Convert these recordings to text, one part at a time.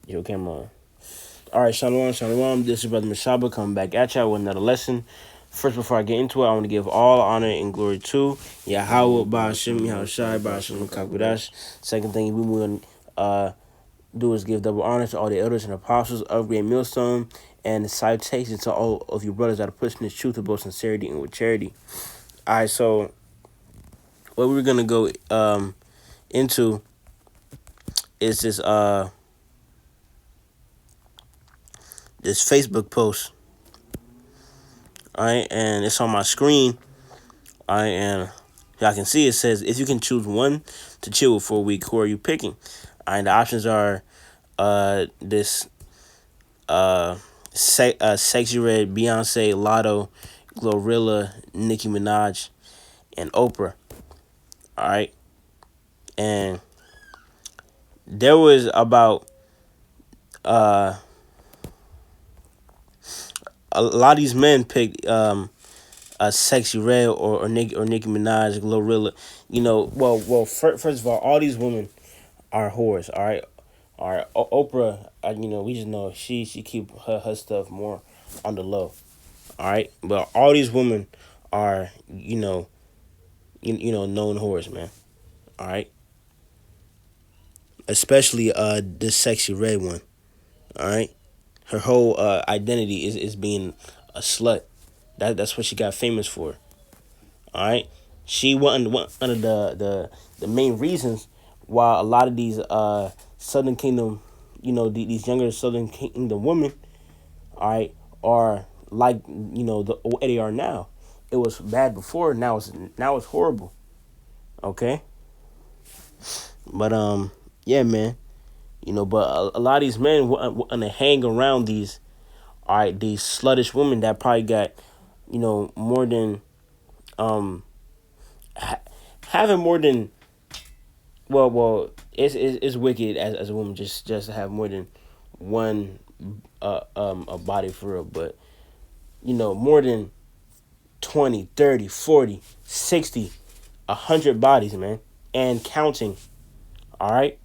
Yo, camera on. All right, shalom, shalom. This is Brother Mashaba coming back at y'all with another lesson. First, before I get into it, I want to give all honor and glory to Yahweh, Ba'ashem, Yahushai, Ba'ashem, Kakudash. Second thing we want to do is give double honor to all the elders and apostles of Great Millstone, and salutations to all of you brothers that are pushing this truth with both sincerity and with charity. All right, so what we're going to go into is this Facebook post. All right, and it's on my screen. All right, and y'all can see it says, if you can choose one to chill with for a week, who are you picking? All right, the options are this Sexy Red, Beyonce, Lotto, Glorilla, Nicki Minaj, and Oprah. All right, and there was about a lot of these men picked a Sexy Red or Nicki Minaj, Glorilla. First of all these women are whores. All right. Oprah, we just know she keep her stuff more on the low. All right, but all these women are known whores, man. All right, especially this Sexy Red one. All right, her whole identity is being a slut. That's what she got famous for. All right, she one of the main reasons why a lot of these Southern Kingdom, these younger Southern Kingdom women, all right, are like the way they are now. It was bad before. Now it's horrible. Okay, but yeah, man. But a lot of these men want to hang around these, all right, these sluttish women that probably got, more than um having more than it's wicked as a woman just to have more than one a body for real, but more than 20, 30, 40, 60, 100 bodies, man, and counting. All right,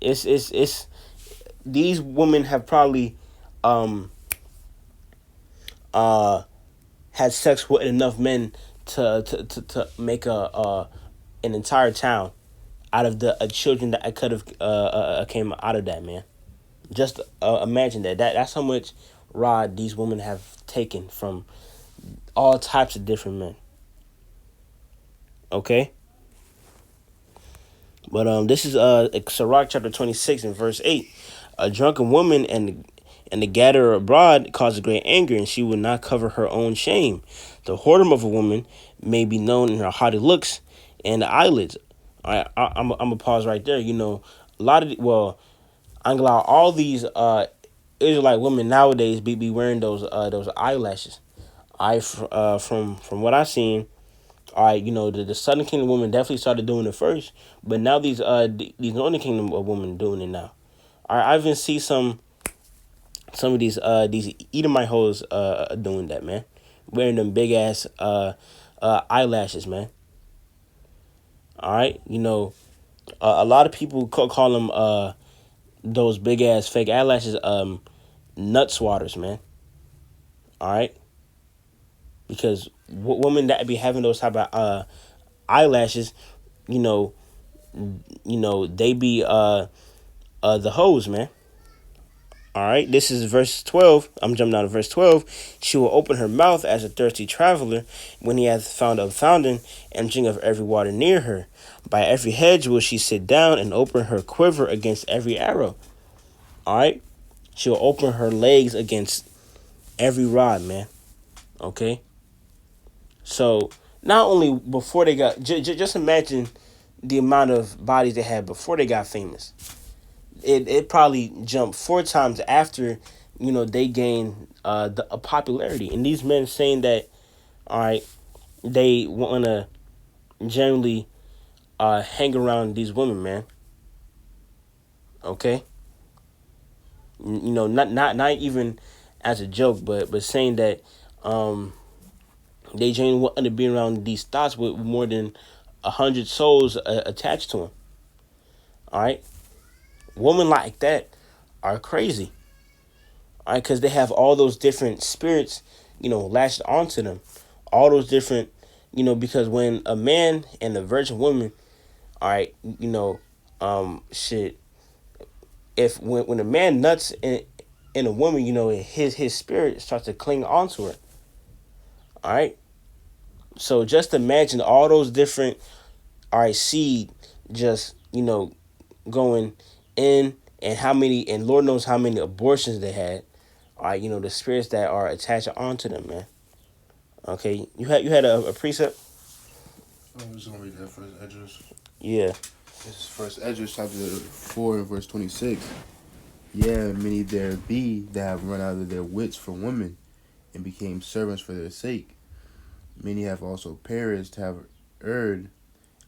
it's these women have probably um uh had sex with enough men to make a an entire town out of the children that I could have came out of that, man. Just imagine that's how much rod these women have taken from all types of different men. Okay, but this is Sirach chapter 26 and verse 8. A drunken woman and the gatherer abroad causes great anger, and she will not cover her own shame. The whoredom of a woman may be known in her haughty looks and the eyelids. I'm gonna pause right there. A lot of I'm gonna lie, all these Israelite women nowadays be wearing those eyelashes. From what I've seen, the Southern Kingdom women definitely started doing it first, but now these Northern Kingdom women doing it now. I even see some of these Edomite hoes doing that, man, wearing them big ass eyelashes, man. All right, a lot of people call them those big ass fake eyelashes nut swatters, man. All right, because women that be having those type of eyelashes, you know, they be the hoes, man. All right, this is verse 12. I'm jumping down to verse 12. She will open her mouth as a thirsty traveler when he hath found a fountain and drink of every water near her. By every hedge will she sit down and open her quiver against every arrow. All right, she'll open her legs against every rod, man. Okay, so not only before they got, just imagine the amount of bodies they had before they got famous. It probably jumped four times after they gained a popularity. And these men saying that, all right, they want to generally hang around these women, man. Okay, not even as a joke, but saying that they genuinely want to be around these thoughts with more than 100 souls attached to them. All right, Women like that are crazy. All right, because they have all those different spirits, latched onto them. All those different, because when a man and a virgin woman, all right, shit. If when a man nuts in a woman, his spirit starts to cling onto her. All right. So just imagine all those different, all right, seed just going in, and how many, and Lord knows how many abortions they had. All right, the spirits that are attached onto them, man. Okay, you had a precept. I'm just gonna read that first address. Yeah. This is first Esdras chapter 4 and verse 26. Yeah, many there be that have run out of their wits for women, and became servants for their sake. Many have also perished, have erred,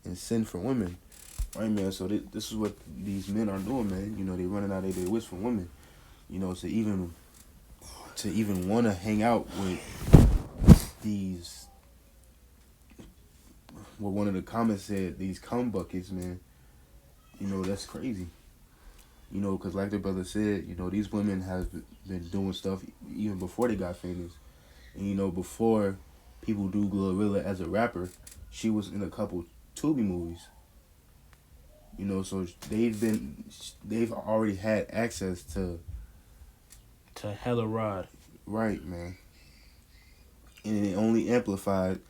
and sinned for women. Right, man. So this is what these men are doing, man. They running out of their wits for women. To even want to hang out with these. What one of the comments said, these cum buckets, man. That's crazy. Because like the brother said, these women have been doing stuff even before they got famous. And, before people do Glorilla as a rapper, she was in a couple Tubi movies. So they've already had access To hella rod. right, man. And it only amplified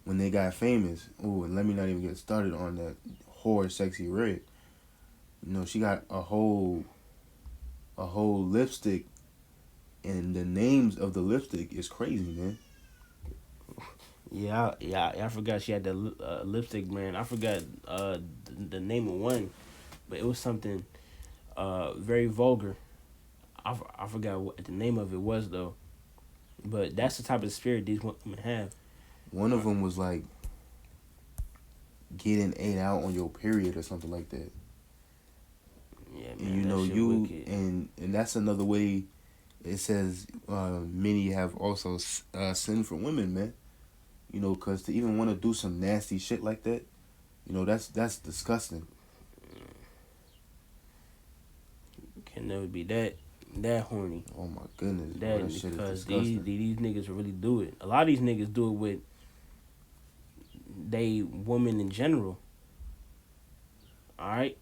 when they got famous. Oh, and let me not even get started on that whore Sexy Red. She got a whole lipstick, and the names of the lipstick is crazy, man. Yeah. I forgot she had the lipstick brand. I forgot the name of one, but it was something very vulgar. I forgot what the name of it was though. But that's the type of spirit these women have. One of them was like getting ate out on your period or something like that. Yeah, And man, that shit wicked. and that's another way. It says many have also sinned for women, man. Because to even want to do some nasty shit like that, that's disgusting. Can never be that horny. Oh my goodness, bro, That that shit is because disgusting. these niggas really do it. A lot of these niggas do it with they women in general. All right,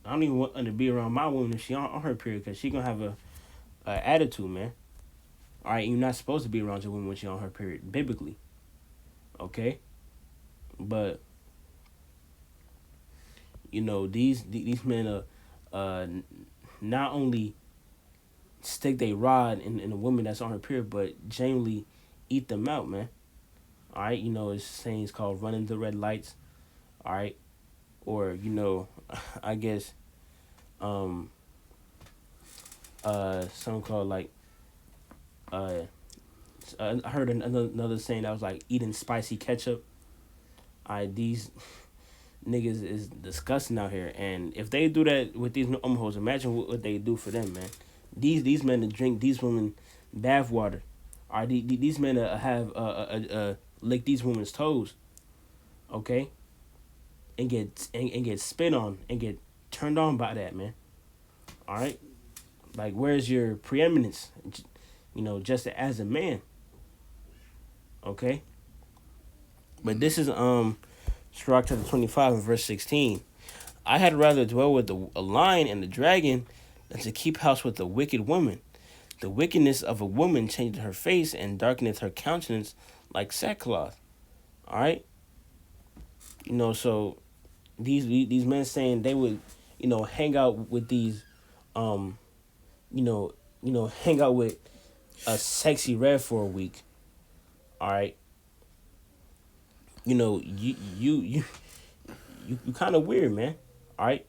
I don't even want to be around my woman if she on her period because she gonna have a attitude, man. All right, you're not supposed to be around your woman when she on her period, biblically. Okay, but these men are uh, not only stick they rod in a woman that's on her period, but genuinely eat them out, man. All right, it's sayings called running the red lights. All right, or I guess um something called like uh I heard another saying that was like eating spicy ketchup. All right, these niggas is disgusting out here, and if they do that with these hoes, imagine what they do for them, man. These men that drink these women bath water. All right, these men have lick these women's toes, okay, and get spit on and get turned on by that, man. All right, like where's your preeminence? Just as a man, okay. But this is Sirach chapter 25 and verse 16. I had rather dwell with a lion and the dragon than to keep house with a wicked woman. The wickedness of a woman changeth her face and darkeneth her countenance like sackcloth. All right, so these men saying they would, hang out with these, um, hang out with a sexy red for a week. All right, you kind of weird, man. All right,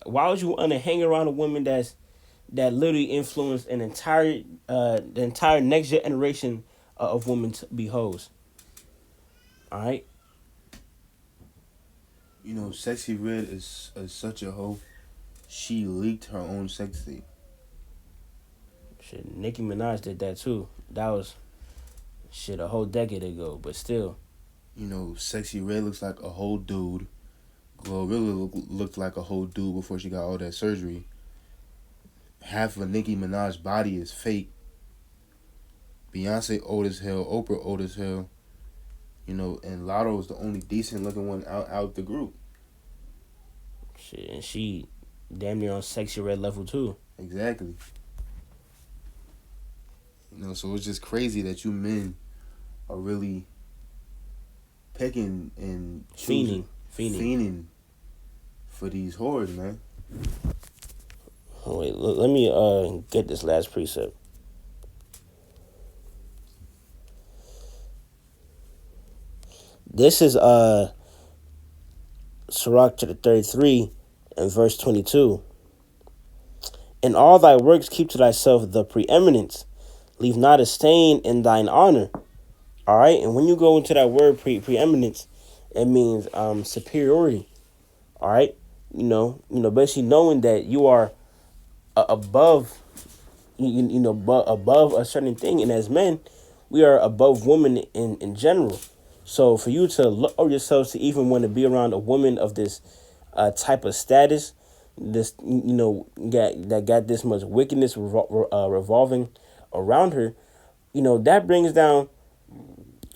why would you want to hang around a woman that literally influenced the entire next generation of women to be hoes? All right, Sexy Red is such a hoe. She leaked her own sex tape. shit. Nicki Minaj did that too. That was shit a whole decade ago, but still. Sexy Red looks like a whole dude. Glorilla looked like a whole dude before she got all that surgery. Half of Nicki Minaj's body is fake. Beyonce old as hell. Oprah old as hell. You know, and Lotto is the only decent looking one out the group. Shit, and she damn near on sexy red level too. Exactly. You know, so it's just crazy that you men are really picking and choosing, fiending for these whores, man. Oh, wait, let me get this last precept. This is Sirach chapter 33 and verse 22. In all thy works keep to thyself the preeminence. Leave not a stain in thine honor. All right, and when you go into that word preeminence, it means superiority. All right, basically knowing that you are above, above a certain thing, and as men, we are above women in general. So for you to look over yourselves to even want to be around a woman of this type of status, this that got this much wickedness revolving around her, that brings down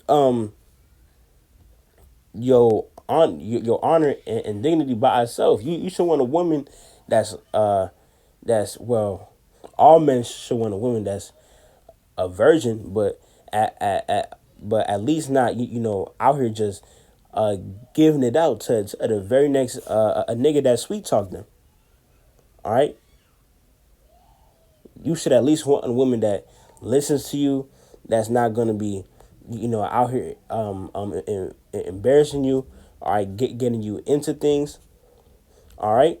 um your honor and dignity by itself. You should want a woman that's well, all men should want a woman that's a virgin, but at least not out here just giving it out to the very next a nigga that sweet talk them. All right, you should at least want a woman that listens to you, that's not gonna be out here embarrassing you. All right, getting you into things. All right,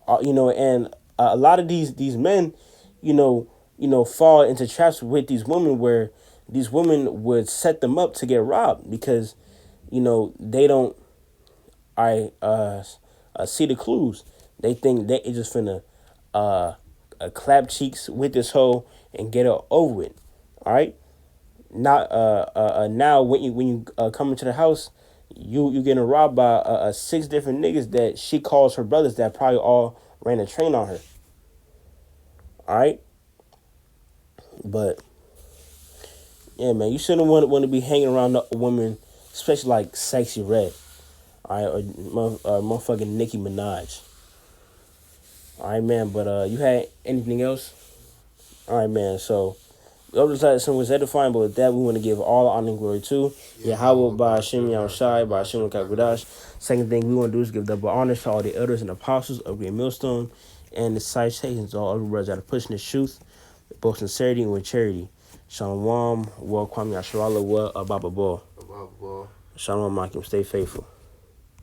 and a lot of these men, fall into traps with these women where these women would set them up to get robbed because, they don't, see the clues. They think they just finna clap cheeks with this hoe and get it over with. All right, not now when you come into the house, you getting robbed by six different niggas that she calls her brothers that probably all ran a train on her. All right, but yeah, man, you shouldn't want to be hanging around a woman, especially like sexy red. All right, or motherfucking Nicki Minaj. All right, man. But you had anything else? All right, man. So the other side was edifying, but with that, we want to give all honor and glory to Yahweh by Hashem Yahushai by Hashem Kagudash. Second thing we want to do is give double honor to all the elders and apostles of Great Millstone and the citations to all other brothers that are pushing the truth, with both sincerity and with charity. Shalom, wa kwam yasharala wa ababa. Shalom, Makim. Stay faithful.